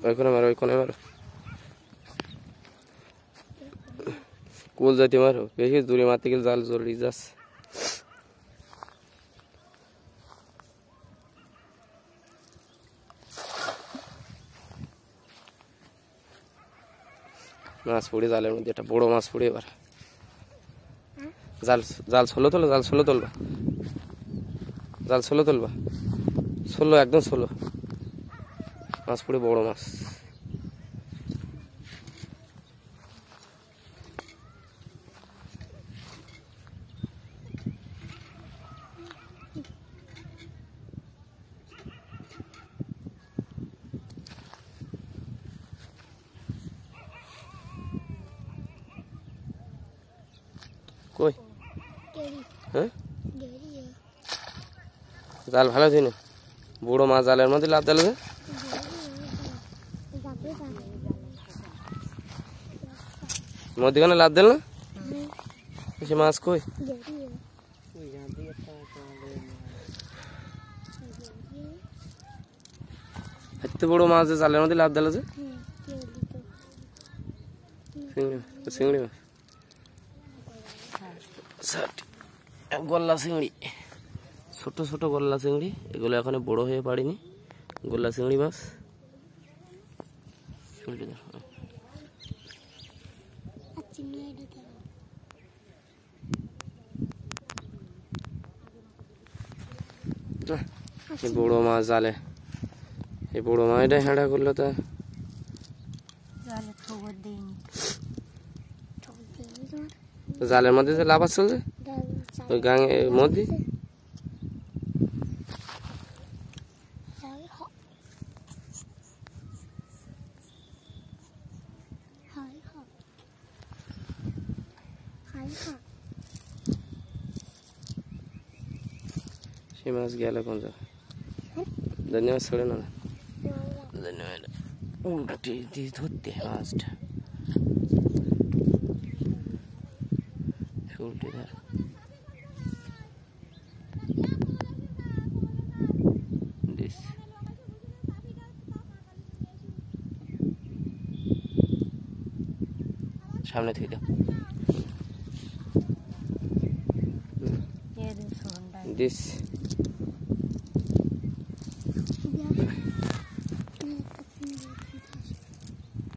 ওই কোণে মারো, ওই কোণে মারো, কুল যাইতে মারো, বেশি দূরে মারতে গেলে জাল জড়িয়ে যাচ্ছে। মাছ পড়ে জালের মধ্যে, একটা বড় মাছ পড়ে। এবার জাল জাল ছোলো তোলো, জাল ছোলো তুলবা, জাল ছোলো তুলবা, ছোলো একদম ছোলো। মাছ পড়ে, বড় মাছ। কই? হ্যাঁ, জাল ভালো দিন, বড় মাছ জালের মধ্যে লাভ দিলে যে মধ্যখানে লাভ দিল না, সে মাছ কই? এত বড় মাছ যে জালের মধ্যে লাভ দিল যে, চিংড়ি মাছ, গল্লা চিংড়ি, ছোট ছোট গল্লা চিংড়ি, এগুলো এখনো বড় হয়ে পারেনি। গল্লা চিংড়ি মাছ, বড় মাছ জালে, এই বড় মাছটা হেঁড়া করলো তা জালের মধ্যে যে লাভ আসছে ওই গাঙের মধ্যে, সে মাছ গেল কোন জায়গায়? ধন্যবাদ, ছেড়ে না, ধন্যবাদ। উল্টা দিয়ে ধরতে মাছটা, উল্টে ধর। সামনে থেকে দাও, দিস